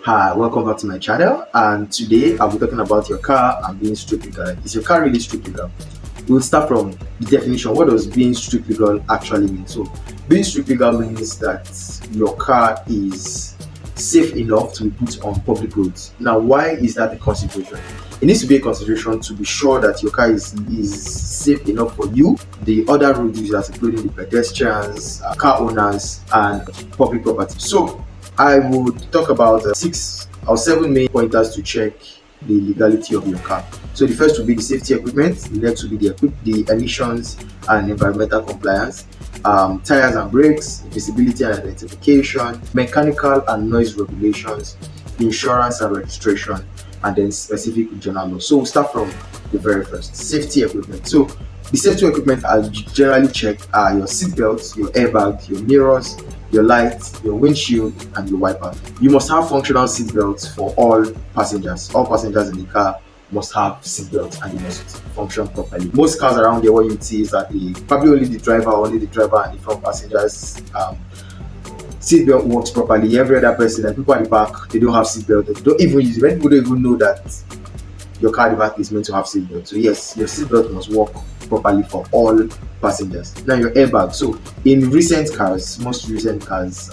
Hi, welcome back to my channel, and today I'll be talking about your car and being street legal. Is your car really street legal? We'll start from the definition. What does being street legal actually mean? So being street legal means that your car is safe enough to be put on public roads. Now, why is that a consideration? It needs to be a consideration to be sure that your car is safe enough for you, the other road users, including the pedestrians, car owners, and public property. So I would talk about 6 or 7 main pointers to check the legality of your car. So the first will be the safety equipment, the next will be the emissions and environmental compliance, tires and brakes, visibility and identification, mechanical and noise regulations, insurance and registration, and then specific regional law. So we'll start from the very first, safety equipment. So the safety equipment I generally check are your seat belts, your airbags, your mirrors, your lights, your windshield, and your wiper. You must have functional seat belts for all passengers. All passengers in the car must have seat belts and they must function properly. Most cars around here, what you see is that probably only the driver and the front passengers seat belt works properly. Every other person, and people at the back, they don't have seat belt. They don't even use it. Many people don't even know that your car at the back is meant to have seat belt. So yes, your seat belt must work properly for all passengers. Now your airbag. So in recent cars, most recent cars,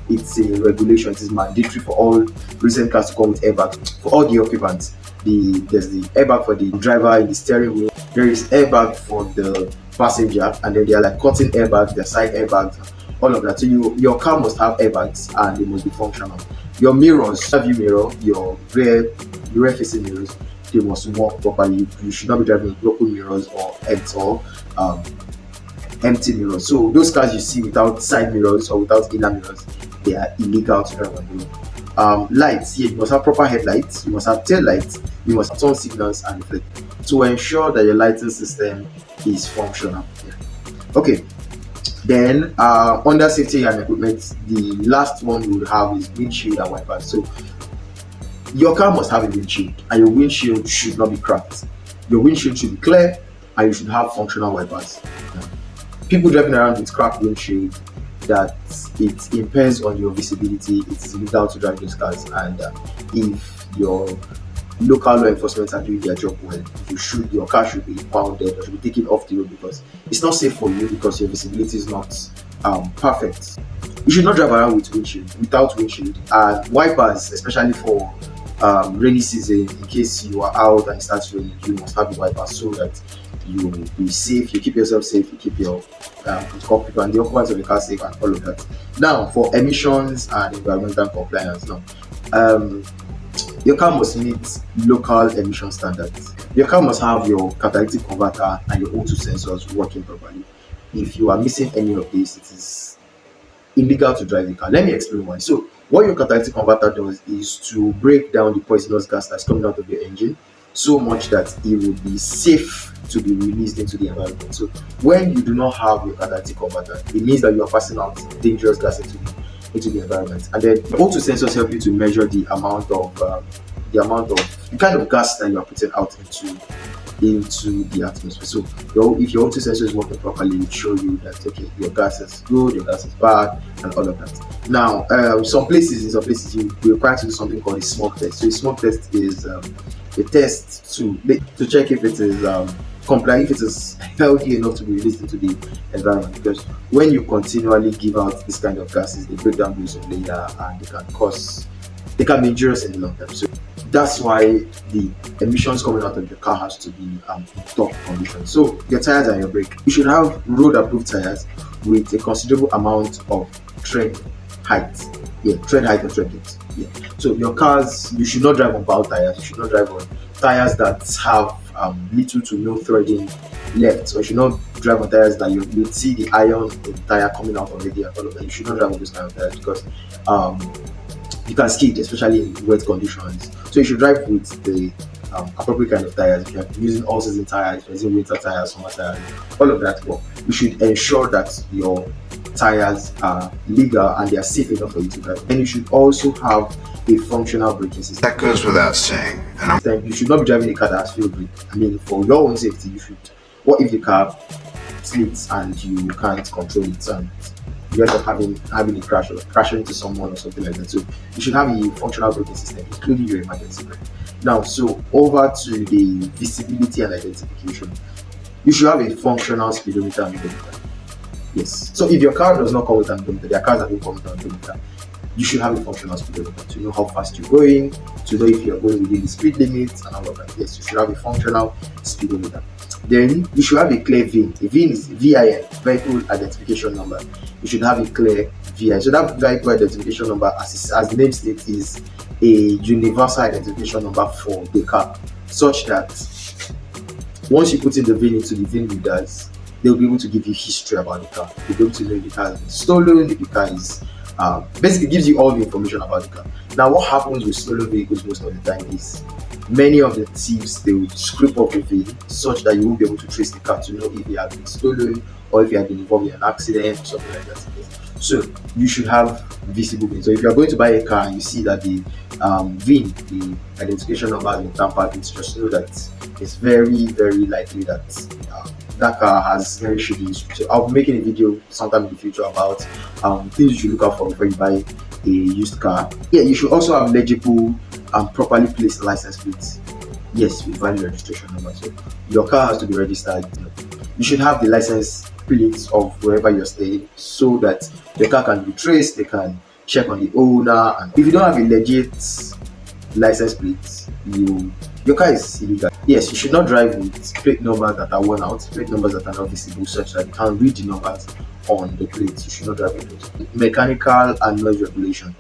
it's a regulation. It is mandatory for all recent cars to come with airbags for all the occupants. There's the airbag for the driver in the steering wheel. There is airbag for the passenger, and then they are like curtain airbags, their side airbags, all of that. So your car must have airbags and they must be functional. Your mirrors, view mirror, your rear facing mirrors, they must work properly. You should not be driving with broken mirrors or empty mirrors. So those cars you see without side mirrors or without inner mirrors, they are illegal to drive on the road. Lights, yeah, you must have proper headlights, you must have tail lights, you must have turn signals and reflect to ensure that your lighting system is functional. Yeah. Okay, then under safety and equipment, the last one we would have is windshield and wipers. So your car must have a windshield, and your windshield should not be cracked. Your windshield should be clear, and you should have functional wipers. People driving around with cracked windshield, that it impairs on your visibility. It is illegal to drive those cars, and if your local law enforcement are doing their job well, your car should be impounded or should be taken off the road because it's not safe for you, because your visibility is not perfect. You should not drive around without windshield, and wipers, especially for rainy season. In case you are out and it starts raining, you must have the wipers so that you will be safe, you keep yourself safe, you keep your people and the occupants of the car safe, and all of that. Now for emissions and environmental compliance, your car must meet local emission standards. Your car must have your catalytic converter and your O2 sensors working properly. If you are missing any of these, it is illegal to drive the car. Let me explain why. So what your catalytic converter does is to break down the poisonous gas that's coming out of your engine so much that it will be safe to be released into the environment. So when you do not have your catalytic converter, it means that you are passing out dangerous gas into the environment. And then the O2 sensors help you to measure the kind of gas that you are putting out into the atmosphere. So if your O2 sensor is working properly, it will show you that okay, your gas is good, your gas is bad, and all of that. Now in some places you require to do something called a smoke test. So a smoke test is a test to check if it is compliant, if it is healthy enough to be released into the environment, because when you continually give out this kind of gases, they break down the ozone layer and they can be injurious in the long term. So that's why the emissions coming out of your car has to be in top condition. So your tires and your brake, you should have road approved tires with a considerable amount of tread height. Yeah, tread height or tread width. Yeah. So your cars, you should not drive on bald tires. You should not drive on tires that have little to no threading left. So you should not drive on tires that you see the iron in the tire coming out already and all of that. You should not drive on those kind of tires because you can skid, especially in wet conditions. So you should drive with the appropriate kind of tires. If you're using all season tires, if you're using winter tires, summer tires, all of that. But you should ensure that your tires are legal and they are safe enough for you to drive. And you should also have a functional braking system. That goes without saying. You should not be driving a car that has failed brake. I mean, for your own safety, you should. What if the car slips and you can't control it? And you end up having a crash or crashing into someone or something like that. So you should have a functional braking system, including your emergency brake. Now, so over to the visibility and identification. You should have a functional speedometer and odometer. Yes. So if your car does not come with an odometer, their cars that don't come with an odometer, you should have a functional speedometer to know how fast you're going, to know if you're going within the speed limit and all of that. Yes, you should have a functional speedometer. Then you should have a clear VIN. A VIN is VIN, vehicle identification number. You should have a clear VIN. So that vehicle identification number, as the name states, is a universal identification number for the car, such that once you put in the VIN into the VIN readers, they'll be able to give you history about the car. They'll be able to know if the car has been stolen, if the car is basically gives you all the information about the car. Now, what happens with stolen vehicles most of the time is many of the thieves, they will scrape off the VIN such that you won't be able to trace the car to know if it has been stolen or if it has been involved in an accident or something like that. So you should have visible VIN. So if you are going to buy a car and you see that the VIN, the identification number has been tampered with, just know that it's very, very likely that that car has very shitty history. So I'll be making a video sometime in the future about things you should look out for before you buy a used car. Yeah, you should also have legible and properly placed license plates. Yes, with valid registration number. So your car has to be registered. You should have the license plates of wherever you're staying so that the car can be traced. They can check on the owner. And if you don't have a legit license plate, your car is illegal. Yes, you should not drive with plate numbers that are worn out, plate numbers that are not visible, such that you can read the numbers on the plates. You should not drive with those. Mechanical and noise regulation.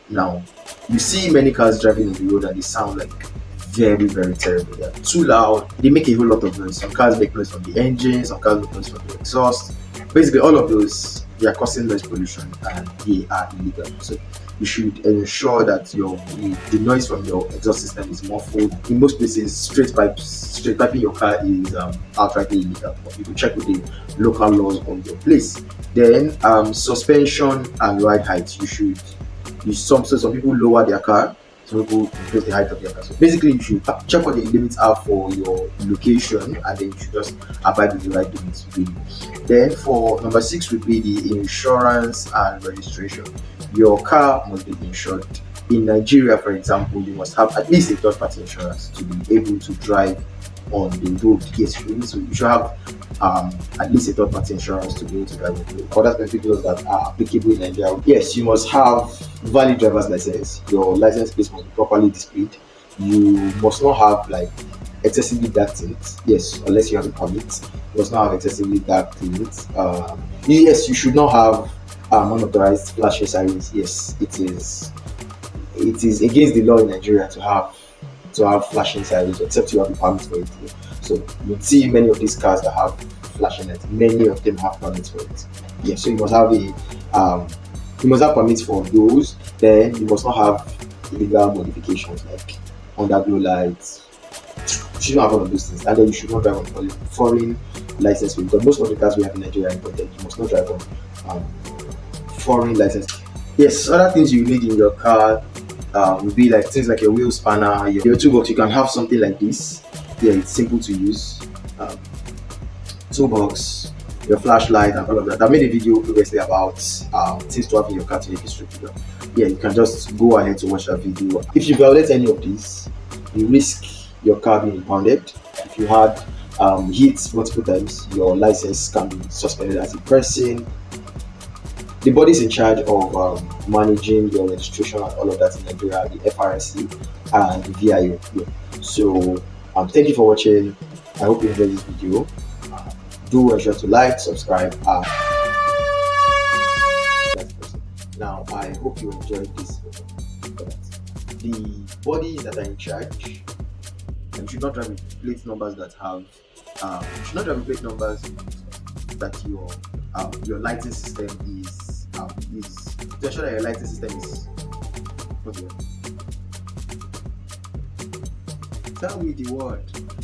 Now, you see many cars driving on the road and they sound like very, very terrible. They're too loud. They make a whole lot of noise. Some cars make noise from the engine, some cars make noise from the exhaust. Basically, all of those, they are causing noise pollution and they are illegal. So you should ensure that the noise from your exhaust system is muffled. In most places, straight piping your car is outrightly illegal. But you can check with the local laws of your place. Then suspension and ride height. Some people lower their car, some people increase the height of their car. So basically, you should check what the limits are for your location, and then you should just abide with the right limits. Then for number 6 would be the insurance and registration. Your car must be insured. In Nigeria, for example, you must have at least a third-party insurance to be able to drive on the road. Yes, so you should have at least a third-party insurance to be able to drive on the road. Other specific that are applicable in Nigeria. Yes, you must have valid driver's license. Your license plate must be properly displayed. You must not have like excessively dark tints. Yes, unless you have a permit. You must not have excessively dark tints. Yes, you should not have unauthorized flashing sirens. Yes, it is against the law in Nigeria to have flashing sirens, except you have a permit for it. So you see many of these cars that have flashing lights. Many of them have permits for it. Yeah, so you must have permits for those. Then you must not have illegal modifications like underglow lights. You should not have one of those things, and then you should not drive on foreign license plate. Because most of the cars we have in Nigeria are imported. You must not drive on foreign license. Yes, other things you need in your car would be like things like your wheel spanner, your toolbox. You can have something like this. Yeah, it's simple to use. Toolbox, your flashlight, and all of that. I made a video previously about things to have in your car to make it strictly. Yeah, you can just go ahead to watch that video. If you violate any of these, you risk your car being impounded. If you had hits multiple times, your license can be suspended as a person. The bodies in charge of managing your registration and all of that in Nigeria are the FRSC and the VIO. Yeah. So thank you for watching. I hope you enjoyed this video. Do ensure to like, subscribe, now I hope you enjoyed this video. The bodies that are in charge, you should not drive with plate numbers that have you should not drive with plate numbers that your lighting system is to ensure that your lighting system is tell me the word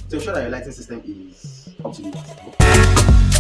to ensure that your lighting system is up to date.